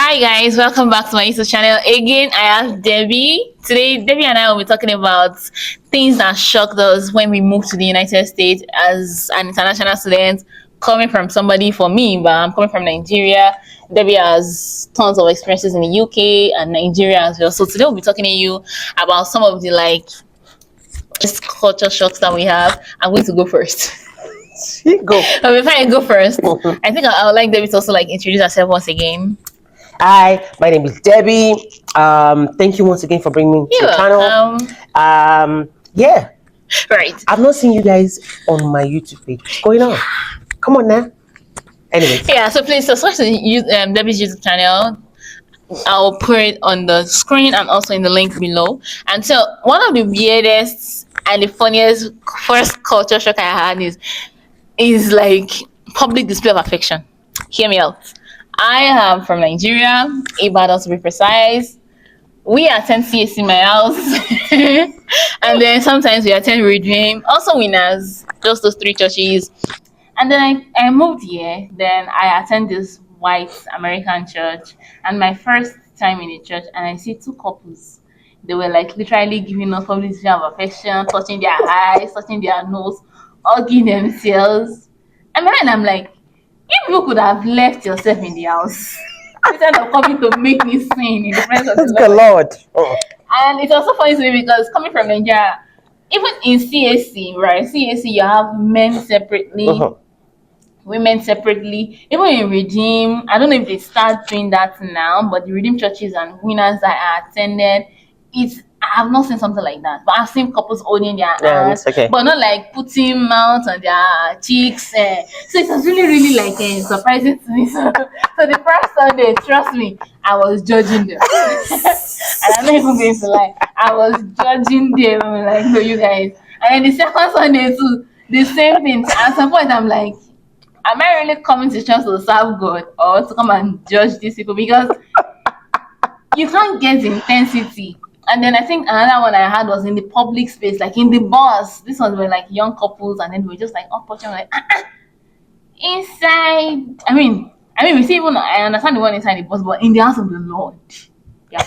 Hi guys, welcome back to my YouTube channel. Again, I have Debbie. Today, Debbie and I will be talking about things that shocked us when we moved to the United States as an international student, coming from somebody for me, but I'm coming from Nigeria. Debbie has tons of experiences in the UK and Nigeria as well. So today we'll be talking to you about some of the just culture shocks that we have. I'm going to go first. Go. But before I go first, I think I would like Debbie to also introduce herself once again. Hi, my name is Debbie. Thank you once again for bringing me to the channel. Yeah. Right. I've not seen you guys on my YouTube page. What's going on? Come on now. Anyways. Yeah, so please subscribe to Debbie's YouTube channel. I'll put it on the screen and also in the link below. And so one of the weirdest and the funniest first culture shock I had is like public display of affection. Hear me out. I am from Nigeria, Ibadan to be precise. We attend CAC in my house, and then sometimes we attend Redeem, also Winners, just those three churches. And then I moved here, then I attend this white American church, and my first time in the church, and I see two couples. They were literally giving us public display of affection, touching their eyes, touching their nose, hugging themselves. And then I'm like, if you could have left yourself in the house instead of coming to make me sin in the presence of the Lord. And it's also funny to me because coming from Nigeria, even in CAC, right? CAC, you have men separately, women separately. Even in Redeem, I don't know if they start doing that now, but the Redeem churches and Winners that I attended, I have not seen something like that, but I've seen couples holding their hands, but not putting mouth on their cheeks. So it was really surprising to me. So the first Sunday, trust me, I was judging them, and I'm not even going to lie, I was judging them. I'm like, no, you guys. And then the second Sunday too, the same thing. At some point, I'm like, am I really coming to church to serve God or to come and judge these people? Because you can't get the intensity. And then I think another one I had was in the public space, like in the bus. These ones were young couples, and then we were just touching, inside. I mean, we see even I understand the one inside the bus, but in the house of the Lord, you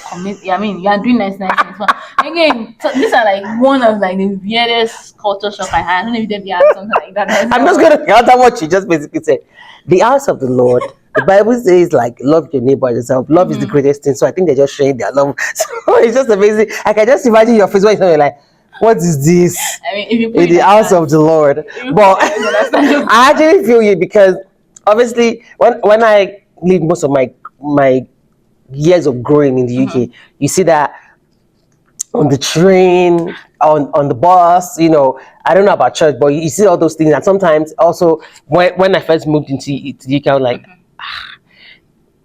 are doing nice things. But again, so these are one of the weirdest culture shock I had. I don't know if they had something like that. I'm just gonna counter what you just basically said. The house of the Lord. The Bible says love your neighbor as yourself. Love is the greatest thing. So I think they're just showing their love. So it's just amazing. I can just imagine your face when you're like, what is this? I mean, if you put in the house of the Lord. But I actually feel you because obviously when I live most of my years of growing in the UK, you see that on the train, on the bus, I don't know about church, but you see all those things. And sometimes also when I first moved into the UK, I was like,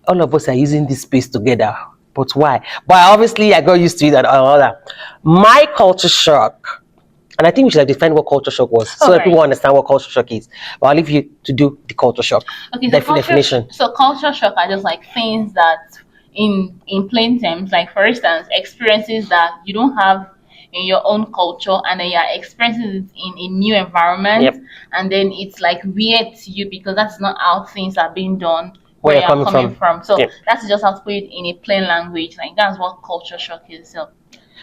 all of us are using this space together, but why? But obviously I got used to it and all that. My culture shock, and I think we should have defined what culture shock was, so that people understand what culture shock is. But I'll leave you to do the culture shock definition. So culture shock are just things that in plain terms, for instance, experiences that you don't have in your own culture, and then you're experiencing it in a new environment, and then it's weird to you because that's not how things are being done where you're coming from. So that's just how to put it in a plain language. That's what culture shock is. So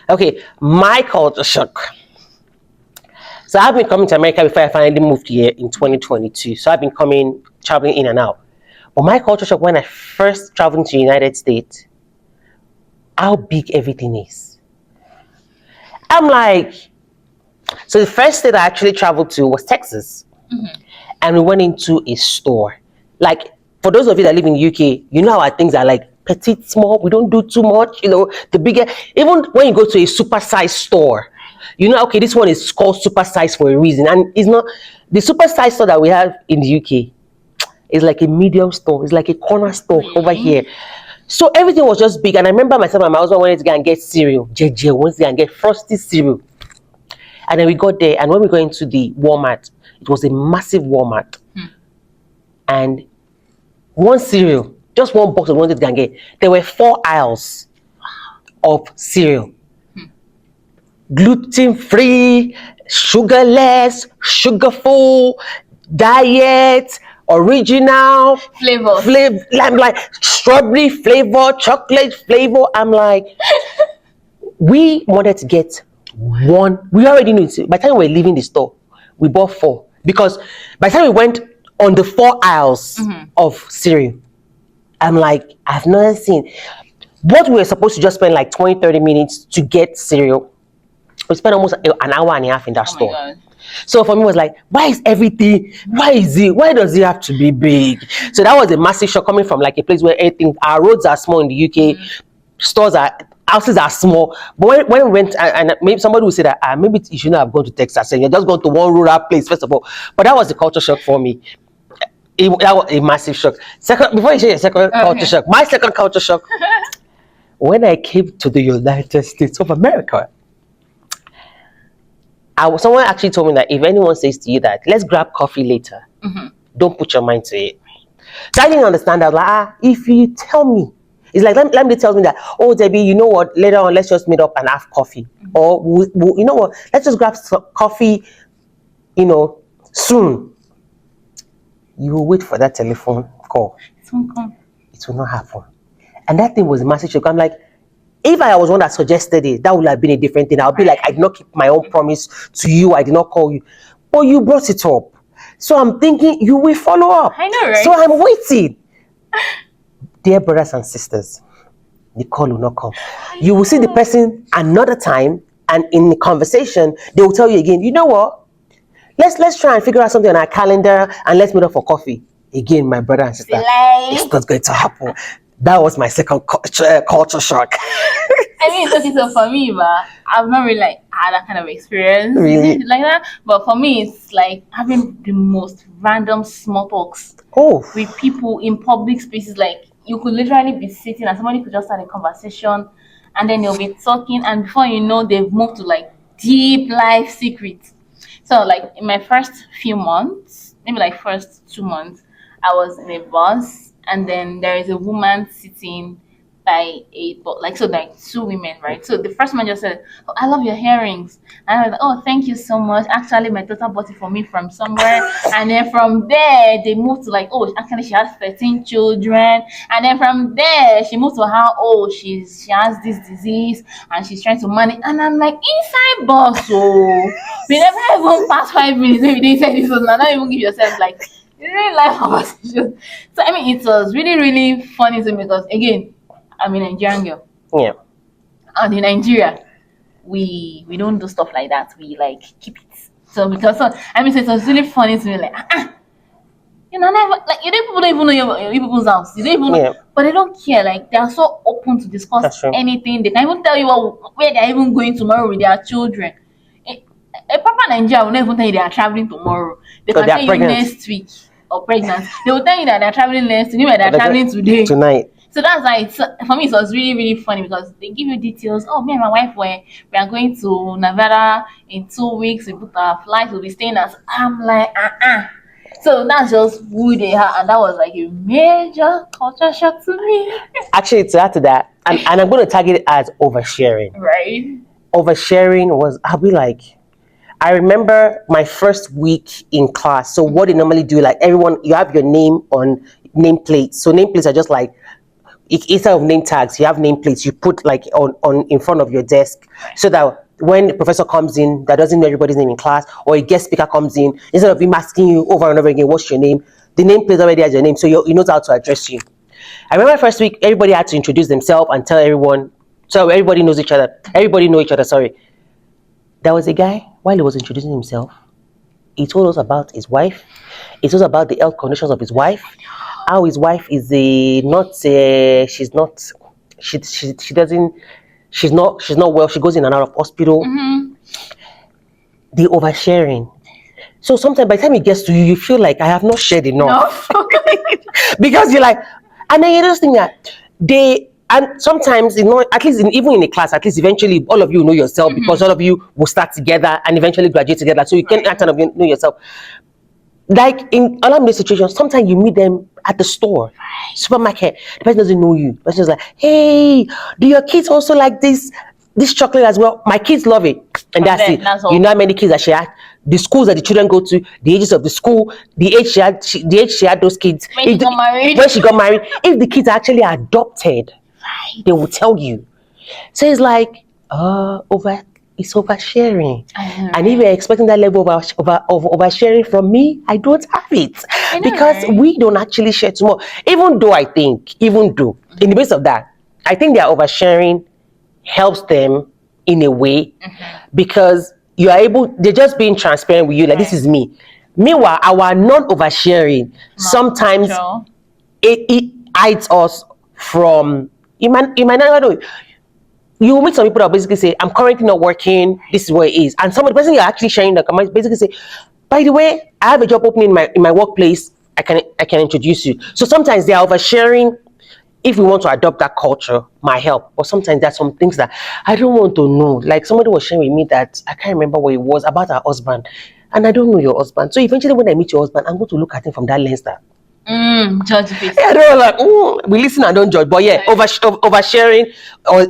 okay, my culture shock. So I've been coming to America before I finally moved here in 2022. So I've been traveling in and out. But my culture shock when I first traveled to the United States, how big everything is. I'm so the first state I actually traveled to was Texas. And we went into a store. For those of you that live in the UK, you know how our things are petite, small. We don't do too much, the bigger. Even when you go to a super size store, okay, this one is called super size for a reason. And it's not, the super size store that we have in the UK is like a medium store. It's like a corner store over here. So everything was just big. And I remember myself and my husband wanted to go and get cereal. JJ wanted to go and get frosty cereal. And then we got there. And when we got into the Walmart, it was a massive Walmart. And one cereal, just one box of wanted to go and get. There were 4 aisles of cereal. Gluten-free, sugarless, sugar-full, diet, original, flavor, strawberry strawberry flavor, chocolate flavor. I'm like, we wanted to get one. We already knew it. By the time we were leaving the store, we bought 4 because by the time we went on the 4 aisles of cereal, I'm like, I've never seen what we were supposed to just spend like 20-30 minutes to get cereal. We spent almost an hour and a half in that store. God. So for me, it was like, why does it have to be big? So that was a massive shock coming from like a place where everything, our roads are small in the UK, houses are small. But when we went, and maybe somebody would say that maybe you shouldn't have gone to Texas and you're just going to one rural place, first of all. But that was the culture shock for me. That was a massive shock. Second, before you say your second culture shock, my second culture shock, when I came to the United States of America, someone actually told me that if anyone says to you that let's grab coffee later, don't put your mind to it. So I didn't understand that. Like, if you tell me, it's like let me tell me that, oh Debbie, you know what? Later on, let's just meet up and have coffee, or you know what? Let's just grab some coffee, soon. You will wait for that telephone call. It won't come. It will not happen. And that thing was a massive shock. I'm like, if I was one that suggested it, that would have been a different thing. I'll be like, I did not keep my own promise to you. I did not call you. But you brought it up. So I'm thinking you will follow up. I know, right? So I'm waiting. Dear brothers and sisters, the call will not come. You will see the person another time, and in the conversation, they will tell you again, you know what? Let's try and figure out something on our calendar and let's meet up for coffee. Again, my brother and sister, it's not going to happen. That was my second culture shock. I mean, okay, so for me, but I've not really like had that kind of experience like that. But for me, it's like having the most random small talks with people in public spaces. Like you could literally be sitting and somebody could just start a conversation, and then they'll be talking, and before you know, they've moved to like deep life secrets. So like in my first few months, maybe like first 2 months, I was in a bus, and then there is a woman sitting by like 2 women, right? So the first one just said, oh, I love your earrings. And I was like, oh, thank you so much. Actually, my daughter bought it for me from somewhere. And then from there, they moved to like, oh, actually she has 13 children. And then from there, she moved to how, oh, she has this disease and she's trying to manage. And I'm like, inside boss, oh, we never even passed 5 minutes. Maybe they said this was not even give yourself like really life conversation. So I mean, it was really, really funny to me because again, I'm a Nigerian girl. Yeah. And in Nigeria, we don't do stuff like that. We like keep it. So because so it was really funny to me, like never like people don't even know your people's house. You don't even know, but they don't care. Like they are so open to discuss anything. They can even tell you where they're even going tomorrow with their children. A proper Nigerian will not even tell you they are traveling tomorrow. They can tell you next week or pregnant. They will tell you that they're traveling next week, they're traveling tonight. So that's why for me it was really, really funny because they give you details. Oh, me and my wife we are going to Nevada in 2 weeks. We booked our flight. We'll be staying at. I'm like, So that's just who they are, and that was like a major culture shock to me. Actually, to add to that, and I'm going to tag it as oversharing. Right. Oversharing was, I'll be like, I remember my first week in class. So what they normally do, like everyone, you have your name on nameplates. So nameplates are just like, instead of name tags, you have nameplates you put like on in front of your desk, so that when the professor comes in that doesn't know everybody's name in class, or a guest speaker comes in, instead of him asking you over and over again, what's your name, the nameplate already has your name, so he knows how to address you. I remember first week, everybody had to introduce themselves and tell everyone, so everybody knows each other. Everybody know each other, sorry. There was a guy, while he was introducing himself, he told us about his wife. He told us about the health conditions of his wife. How his wife is she's not well. She goes in and out of hospital. The oversharing. So sometimes by the time it gets to you, you feel like I have not shared enough. No. Because you're like, and then you just think that and sometimes, at least even in a class, at least eventually all of you know yourself, because all of you will start together and eventually graduate together. So you can kind of know yourself. Like in all of these situations, sometimes you meet them at the store, supermarket. The person doesn't know you. The person's like, hey, do your kids also like this chocolate as well? My kids love it. And that's it. You know how many kids that she had? the schools that the children go to, the ages of the school, the age she had those kids. When she got married. When she got married, if the kids are actually adopted, they will tell you. So it's like, it's oversharing. And if you're expecting that level of oversharing from me, I don't have it. Because we don't actually share too much. Even though in the midst of that, I think their oversharing helps them in a way, because they're just being transparent with you, like, this is me. Meanwhile, our non-oversharing, sometimes it hides us from, you might not know. You will meet some people that basically say, I'm currently not working, this is what it is. And the person you're actually sharing that might basically say, by the way, I have a job opening in my workplace, I can introduce you. So sometimes they are oversharing. If we want to adopt that culture, might help. But sometimes there's some things that I don't want to know. Like, somebody was sharing with me that I can't remember what it was about her husband. And I don't know your husband. So eventually when I meet your husband, I'm going to look at him from that lens that, judge face. I don't like, we listen and don't judge. But yeah, oversharing,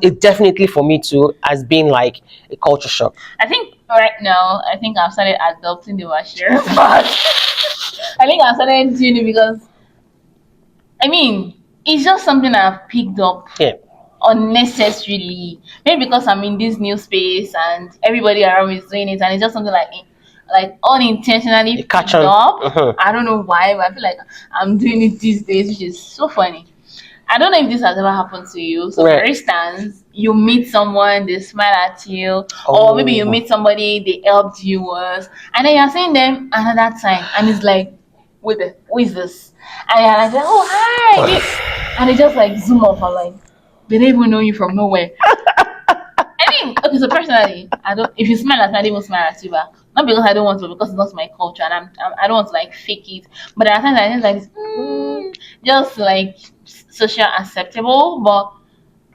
it definitely for me too has been like a culture shock. I think right now, I've started adopting the oversharing part. I think I've started doing it because, it's just something I've picked up unnecessarily. Maybe because I'm in this new space and everybody around me is doing it, and it's just something like unintentionally picked up. I don't know why, but I feel like I'm doing it these days, which is so funny. I don't know if this has ever happened to you. So, for instance, you meet someone, they smile at you, or maybe you meet somebody, they helped you once, and then you're seeing them another time, and it's like, who is this? And you're like, oh, hi! And they just like zoom off and like, they don't even know you from nowhere. Okay, so personally, if you smile at me, I don't even smile at you back. Not because I don't want to, because it's not my culture, and I don't want to like fake it. But at times I just like, just like social acceptable. But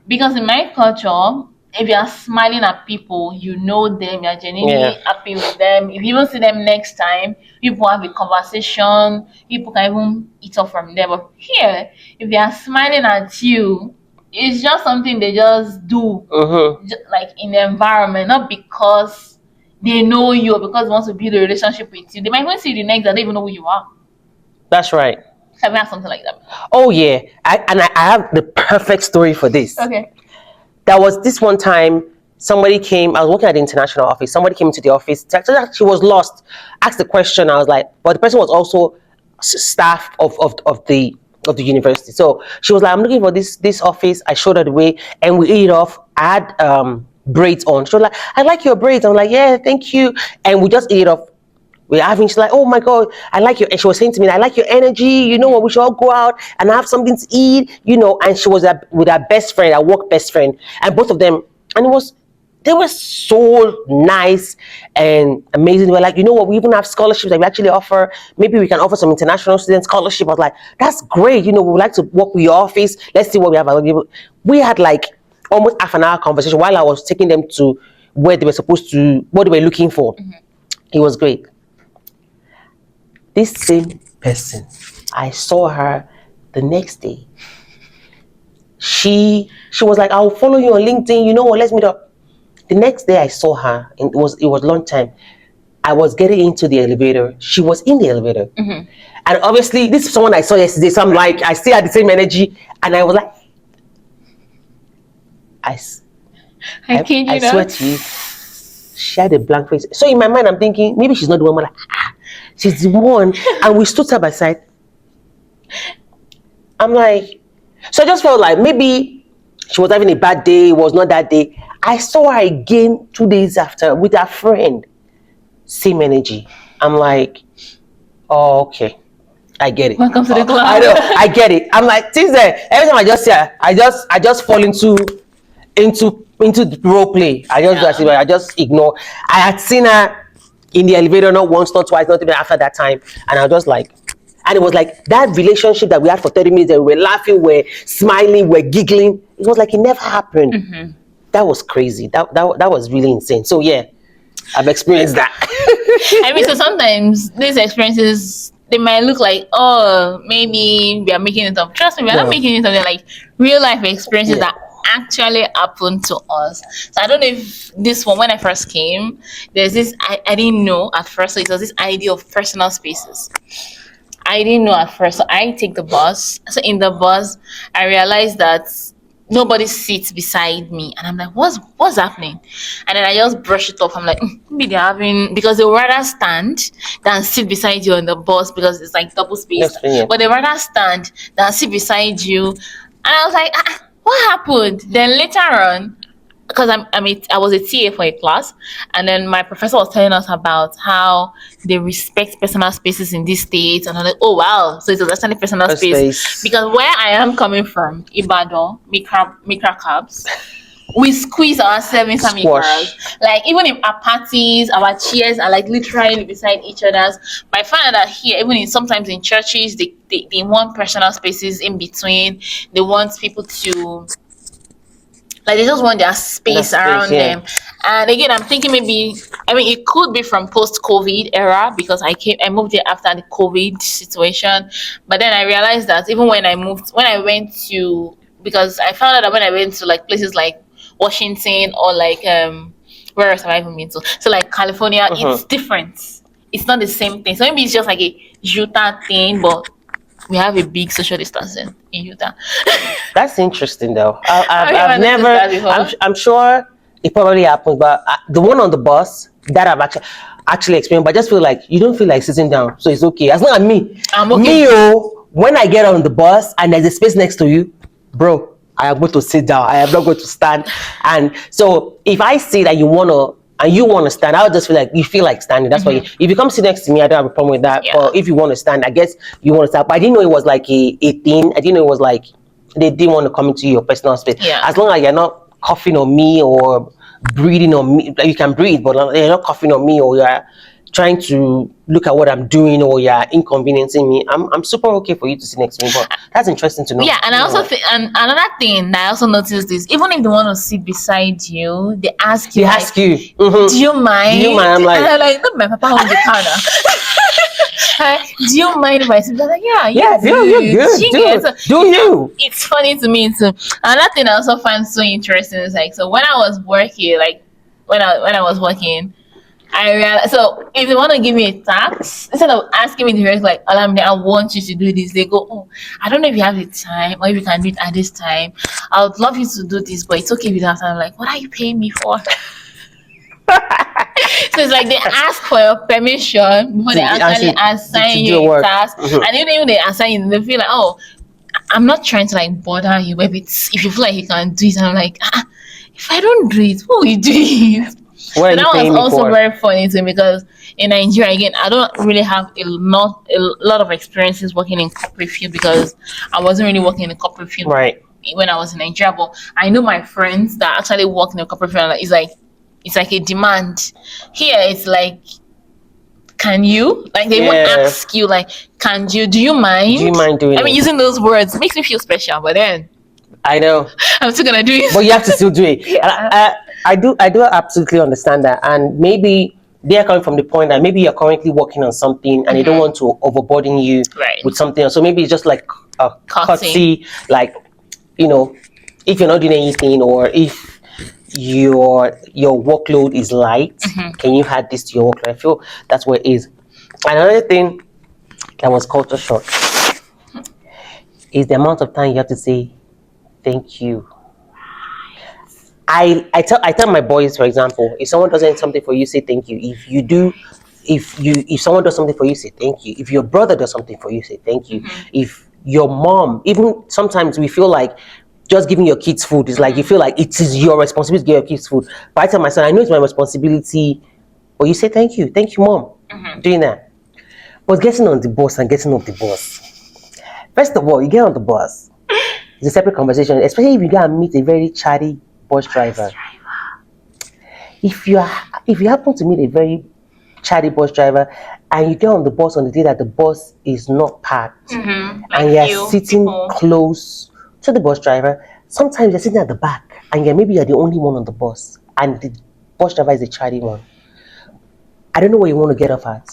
because in my culture, if you are smiling at people, you know them, you're genuinely happy with them. If you even see them next time, people have a conversation, people can even eat up from there. But here, if they are smiling at you, it's just something they just do, like in the environment, not because they know you or because they want to build a relationship with you. They might even see you the next day, they don't even know who you are. That's right. Have you had something like that? Oh yeah, I have the perfect story for this. Okay. There was this one time somebody came. I was working at the international office. Somebody came into the office. She was lost. Asked the question. I was like, but the person was also staff of the university. So she was like, I'm looking for this office. I showed her the way, and we ate it off. I had braids on. She was like, I like your braids. I'm like, yeah, thank you. And we just ate it off. She's like, oh my God, I like your, and she was saying to me, I like your energy, you know what, we should all go out and have something to eat, and she was with her best friend, her work best friend, and both of them, and they were so nice and amazing. They were like, you know what, we even have scholarships that we actually offer, maybe we can offer some international student scholarship. I was like, that's great, we would like to work with your office, let's see what we have available. We had like almost half an hour conversation while I was taking them to where they were supposed to, what they were looking for. It was great. This same person, I saw her the next day. She was like, I'll follow you on LinkedIn, you know what, let's meet up. The next day I saw her, and it was lunchtime. I was getting into the elevator. She was in the elevator. And obviously, this is someone I saw yesterday, so I'm like, I still had the same energy, and I was like, I swear to you, she had a blank face. So in my mind, I'm thinking, maybe she's not the one. Like, she's the one. And we stood side by side. I'm like, so I just felt like maybe she was having a bad day. It was not that day. I saw her again 2 days after with her friend. Same energy. I'm like, oh, okay. I get it. Welcome to the club. I know. I get it. I'm like, since then, every time I just see her, I just fall into the role play. I just ignore. I had seen her in the elevator not once, not twice, not even after that time, and I was just like, and it was like that relationship that we had for 30 minutes, that we were laughing, we're smiling, we're giggling. It was like it never happened. That was crazy. That was really insane. So yeah, I've experienced that. So sometimes these experiences, they might look like, oh, maybe we are making it up. Trust me, we are not making it up. They're like real life experiences that actually happened to us. So I don't know if this one, when I first came, there's this, I didn't know at first. So it was this idea of personal spaces. I didn't know at first. So I take the bus. So in the bus, I realized that nobody sits beside me, and I'm like, what's happening? And then I just brush it off. I'm like, maybe they're having, because they would rather stand than sit beside you on the bus because it's like double spaced. Yeah. But they rather stand than sit beside you. And I was like, what happened? Then later on, because I was a TA for a class, and then my professor was telling us about how they respect personal spaces in this state, and I'm like, oh wow, so it's actually personal A space. space. Because where I am coming from, Ibadan, Mikra cabs, we squeeze ourselves inside Squash. Mikras. Like even in our parties, our chairs are like literally beside each other's. But I find that here, even in sometimes in churches, they want personal spaces in between. They want people to, like, they just want their space around yeah. them. And again, I'm thinking maybe, I mean, it could be from post-COVID era because I moved here after the COVID situation. But then I realized that even when I went to, because I found out that when I went to like places like Washington or like where else have I even been to? So like California, it's different. It's not the same thing. So maybe it's just like a Utah thing, but we have a big social distancing in Utah. That's interesting, though. Have you I've ever noticed never. that before? I'm sure it probably happens, but the one on the bus that I've actually experienced, but I just feel like you don't feel like sitting down, so it's okay. As long as me, I'm okay. when I get on the bus and there's a space next to you, bro, I am going to sit down. I am not going to stand. And so if I see that you wanna and you want to stand, I'll just feel like you feel like standing. That's why if you come sit next to me, I don't have a problem with that. Yeah. But if you want to stand, I guess you want to stand. But I didn't know it was like a thing. I didn't know it was like they didn't want to come into your personal space. Yeah. As long as you're not coughing on me or breathing on me, like you can breathe, but you're not coughing on me or you're trying to look at what I'm doing or you're inconveniencing me, I'm super okay for you to sit next to me. But that's interesting to know. Yeah, and I also think, and another thing that I also noticed is even if they want to sit beside you, they ask you. They like, ask you, do you mind? Do you mind? I'm like, and I'm like, no, my papa owns the car now. Do you mind if I sit? They're like, yeah, you're good. Do you? It's funny to me too. Another thing I also find so interesting is like, so when I was working, like when I was working, I realized, so if they want to give me a task, instead of asking me direct, like, Olamide, I want you to do this, they go, oh, I don't know if you have the time or if you can do it at this time. I would love you to do this, but it's okay if you don't have time. I'm like, what are you paying me for? So it's like they ask for your permission before they actually assign you a task. And even if they assign you, they feel like, oh, I'm not trying to like bother you, but if you feel like you can do it, I'm like, if I don't do it, who will do it? So that was also very funny to me because in Nigeria, again, I don't really have a lot of experiences working in corporate field because I wasn't really working in the corporate field when I was in Nigeria. But I know my friends that actually work in the corporate field. It's like a demand. Here, it's like, can you? Like they won't ask you like, can you? Do you mind? Do you mind doing it? I mean, using those words makes me feel special, but then I know I'm still gonna do it. But you have to still do it. Yeah. I do absolutely understand that, and maybe they are coming from the point that maybe you're currently working on something and they don't want to overburden you with something else. So maybe it's just like a courtesy, like, you know, if you're not doing anything or if your workload is light, can you add this to your workload? I feel that's where it is. Another thing that was culture shock is the amount of time you have to say thank you. I tell my boys, for example, if someone does something for you, say thank you. If someone does something for you, say thank you. If your brother does something for you, say thank you. If your mom, even sometimes we feel like just giving your kids food is like you feel like it is your responsibility to give your kids food. But I tell my son, I know it's my responsibility, but you say thank you, mom, doing that. But getting on the bus and getting off the bus. First of all, you get on the bus. It's a separate conversation, especially if you go and meet a very chatty bus driver. If you happen to meet a very chatty bus driver and you get on the bus on the day that the bus is not packed and you're sitting close to the bus driver, sometimes you're sitting at the back and maybe you're the only one on the bus and the bus driver is a chatty one. I don't know where you want to get off at.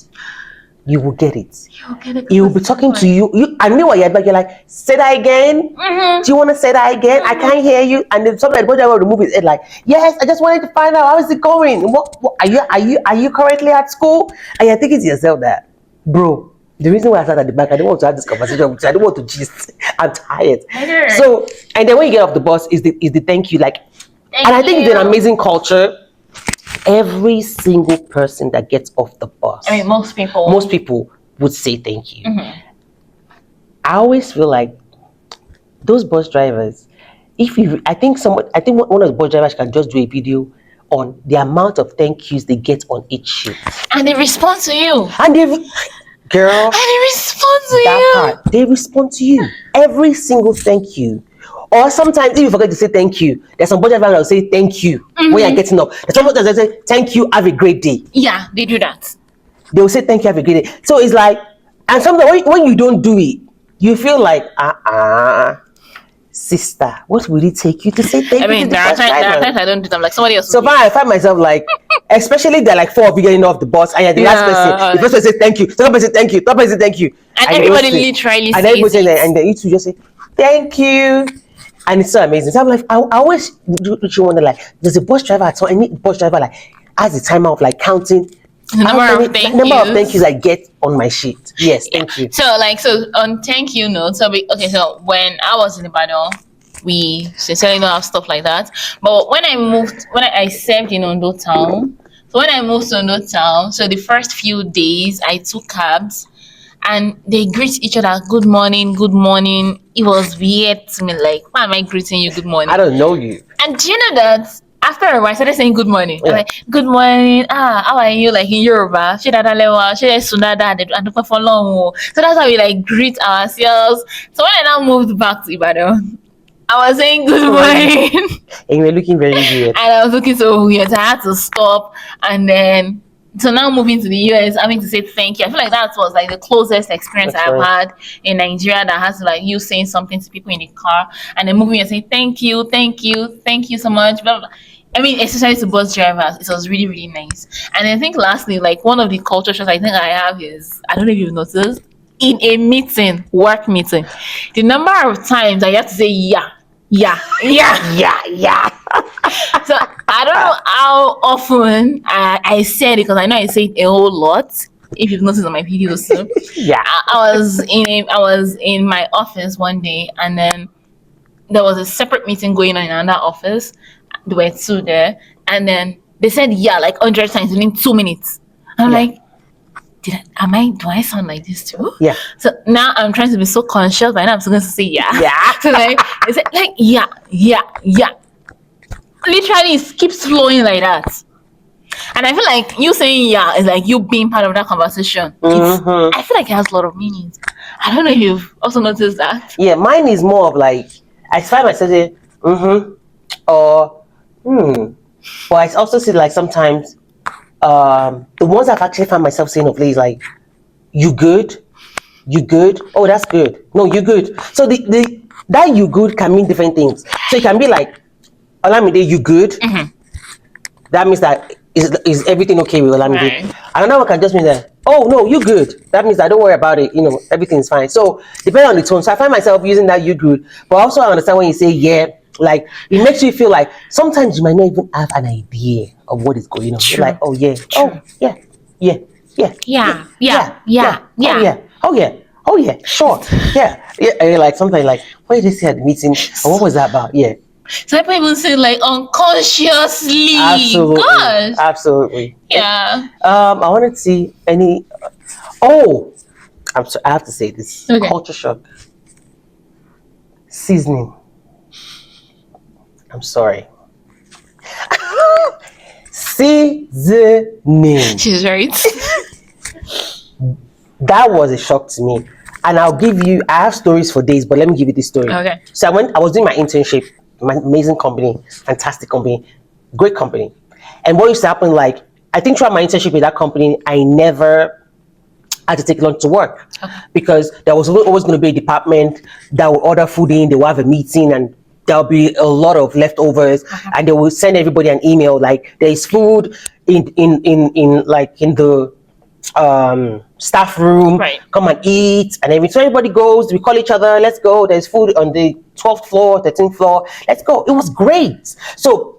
you will get it. You'll get it. He will be talking to you. And meanwhile, you're like, say that again. Do you want to say that again? I can't hear you. And then somebody will remove his head, like, yes, I just wanted to find out how is it going. What are you currently at school? And you're thinking to yourself that, bro, the reason why I sat at the back, I don't want to have this conversation with you. I don't want to gist. I'm tired. So, and then when you get off the bus, is the thank you, like, and I think it's an amazing culture. Every single person that gets off the bus, I mean, most people would say thank you. I always feel like those bus drivers, I think one of the bus drivers can just do a video on the amount of thank yous they get on each shift, and they respond to you, and they respond to you. They respond to you every single thank you. Or sometimes if you forget to say thank you, there's some bus drivers that will say thank you when you're getting up. There's some that say thank you, have a great day. Yeah, they do that. They will say thank you, have a great day. So it's like, and sometimes when you don't do it, you feel like, sister, what will it take you to say thank you? I mean, there are times I don't do them, like somebody else. So I find myself like, especially they're like 4 of you getting off the bus, and you're the last person. The first person says thank you, second person say thank you, third person say thank you, and everybody literally and everybody says, and then you two just say thank you. And it's so amazing. So I'm like, I always do wonder, like, does a bus driver at all, any bus driver, like, has a timer of like counting the number of thank yous I get on my sheet? Yes, thank you. So on thank you notes. So when I was in Ibadan, we sincerely don't have stuff like that. But when I served in Ondo Town, so when I moved to Ondo Town, so the first few days I took cabs. And they greet each other, good morning, good morning. It was weird to me, like, why am I greeting you good morning? I don't know you. And do you know that after a while I started saying good morning? Yeah. I'm like, good morning, how are you? Like in Yoruba. So that's how we like greet ourselves. So when I now moved back to Ibadan, I was saying good morning. And you were looking very weird. And I was looking so weird. So I had to stop, and then so now moving to the US, having to say thank you. I feel like that was like the closest experience I've had in Nigeria that has like you saying something to people in the car and then moving and saying thank you so much. Blah, blah. I mean, especially to bus drivers, it was really, really nice. And I think lastly, like one of the culture shocks I think I have is, I don't know if you've noticed, in a work meeting, the number of times I have to say yeah. So I don't know how often I said it, because I know I say it a whole lot. If you've noticed on my videos, too. Yeah. I was in my office one day, and then there was a separate meeting going on in another office. There were two there, and then they said yeah like 100 times within 2 minutes. I'm like, do I sound like this too? Yeah. So now I'm trying to be so conscious, but now I'm still going to say yeah. Yeah. So like, is it like yeah. Literally, it keeps flowing like that. And I feel like you saying yeah is like you being part of that conversation. I feel like it has a lot of meanings. I don't know if you've also noticed that. Yeah, mine is more of like, I find myself saying or but I also see like sometimes the ones I've actually found myself saying of late is like, you good? Oh, that's good. No, you good. So the that you good can mean different things. So it can be like, Olamide, you good? That means that is everything okay with Olamide? Right. Another one can just mean that, oh no, you good. That means that don't worry about it, everything's fine. So depending on the tone. So I find myself using that you good, but also I understand when you say yeah, like it makes you feel like sometimes you might not even have an idea of what is going on. You're like, oh yeah, True. oh yeah, sure, yeah. And you're like something like, what did they say at the meeting? And what was that about? Yeah. So people even say like unconsciously. Absolutely. Gosh. Absolutely. Yeah. I wanted to see any. Oh, I have to say this. Okay. Culture shock. Seasoning. I'm sorry. Seasoning. She's right. That was a shock to me. And I have stories for days, but let me give you this story. Okay. So I was doing my internship, my amazing company, fantastic company, great company. And what used to happen, like, I think throughout my internship with that company, I never had to take lunch to work, because there was always going to be a department that will order food in, they will have a meeting, and there'll be a lot of leftovers, and they will send everybody an email like, there is food in the staff room, Right. come and eat, and everything. So everybody goes, we call each other, let's go. There's food on the 12th floor, 13th floor, let's go. It was great. So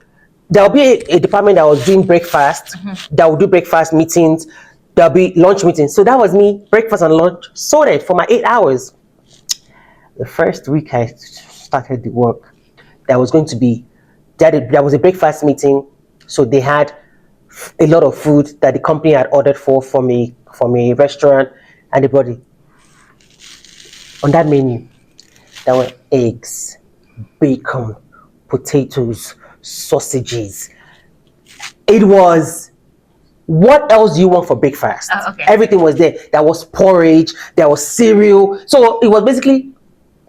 there'll be a department that was doing breakfast, that will do breakfast meetings, there'll be lunch meetings. So that was me, breakfast and lunch sorted for my 8 hours. The first week I started the work, there was going to be, there was a breakfast meeting, so they had a lot of food that the company had ordered from a restaurant, and they brought it. On that menu, there were eggs, bacon, potatoes, sausages. It was, what else do you want for breakfast? Okay. Everything was there. There was porridge, there was cereal. So it was basically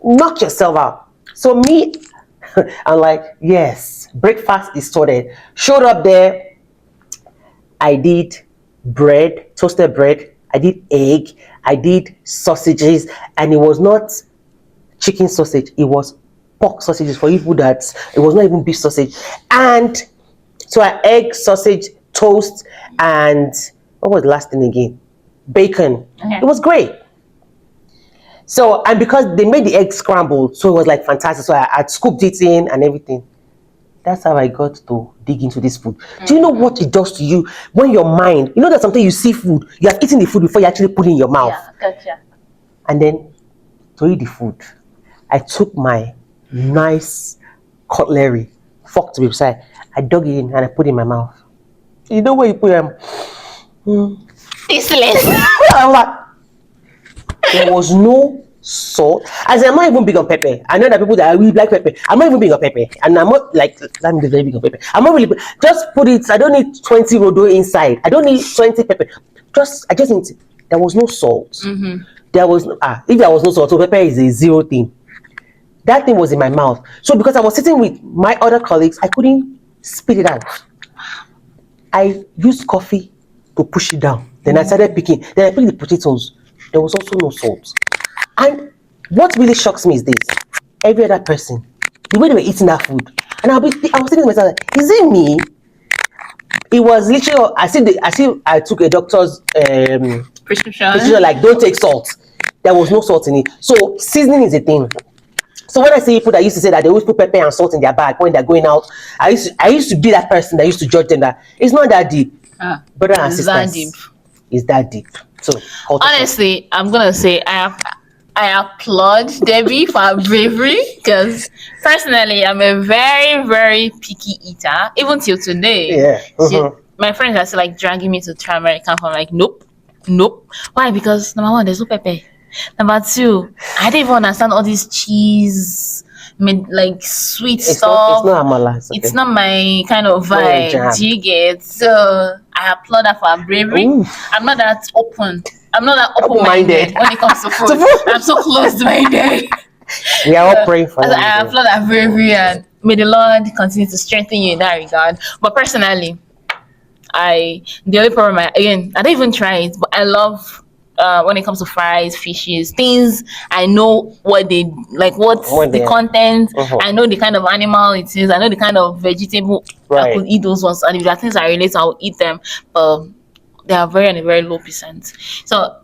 knock yourself out. So me, I'm like, yes, breakfast is sorted. Showed up there. I did bread, toasted bread. I did egg. I did sausages, and it was not chicken sausage. It was pork sausages for people that it was not even beef sausage. And so I egg, sausage, toast, and what was the last thing again? Bacon. Okay. It was great. So, and because they made the egg scrambled, so it was like fantastic. So I scooped it in and everything. That's how I got to dig into this food. Do you know what it does to you when your mind, you know that sometimes you see food, you have eaten the food before you actually put it in your mouth. Yeah, gotcha. And then to eat the food, I took my nice cutlery, fork to be precise, I dug it in and I put it in my mouth. You know where you put them? Tasteless. I'm like, there was no salt. As I'm not even big on pepper. I know that people that really like pepper. I'm not even big on pepper. And I'm not like, I'm very big on pepper. I'm not really, just put it, I don't need 20 rodo inside. I don't need 20 pepper. I just need, there was no salt. There was, if there was no salt, so pepper is a zero thing. That thing was in my mouth. So because I was sitting with my other colleagues, I couldn't spit it out. I used coffee to push it down. Then I started picking. Then I picked the potatoes. There was also no salt. And what really shocks me is this: every other person, the way they were eating that food, and I was thinking to myself, is it me? It was literally as if I took a doctor's prescription, like don't take salt. There was no salt in it. So seasoning is a thing. So when I see people that used to say that they always put pepper and salt in their bag when they're going out, I used to be that person that used to judge them that it's not that deep. Brother and sisters, that deep. It's that deep. So honestly, I'm gonna say I applaud Debbie for her bravery, because personally I'm a very, very picky eater. Even till today. Yeah. My friends are still like dragging me to try American food. I'm like, nope. Why? Because number one, there's no pepper. Number two, I don't even understand all this cheese, like sweet stuff. It's not amala. It's not my kind of vibe. Do you get? So I applaud her for her bravery. Ooh. I'm not that open. I'm not that open-minded when it comes to food. I'm so closed-minded. We are all praying for you. I applaud her bravery, and may the Lord continue to strengthen you in that regard. But personally, the only problem I don't even try it, but I love when it comes to fries, fishes, things I know what they like, what's the content. I know the kind of animal it is. I know the kind of vegetable. I could eat those ones, and if there are things I relate to, I will eat them. But they are very on a very low percent. So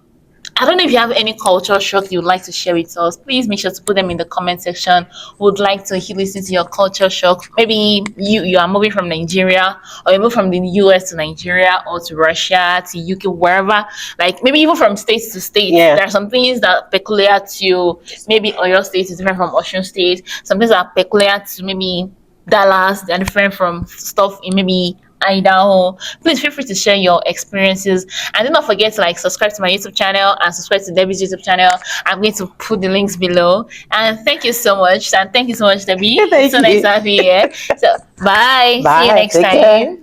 I don't know if you have any culture shock you would like to share with us. Please make sure to put them in the comment section. Would like to listen to your culture shock. Maybe you are moving from Nigeria, or you move from the US to Nigeria, or to Russia, to UK, wherever. Like maybe even from state to state. Yeah. There are some things that are peculiar to maybe Oyo State is different from Osun State. Some things are peculiar to maybe Dallas. They're different from stuff in maybe Idaho. Please feel free to share your experiences, and do not forget to subscribe to my YouTube channel and subscribe to Debbie's YouTube channel. I'm going to put the links below. And thank you so much, Debbie. Thank so you. nice to have you here. So bye. See you next Take time. care.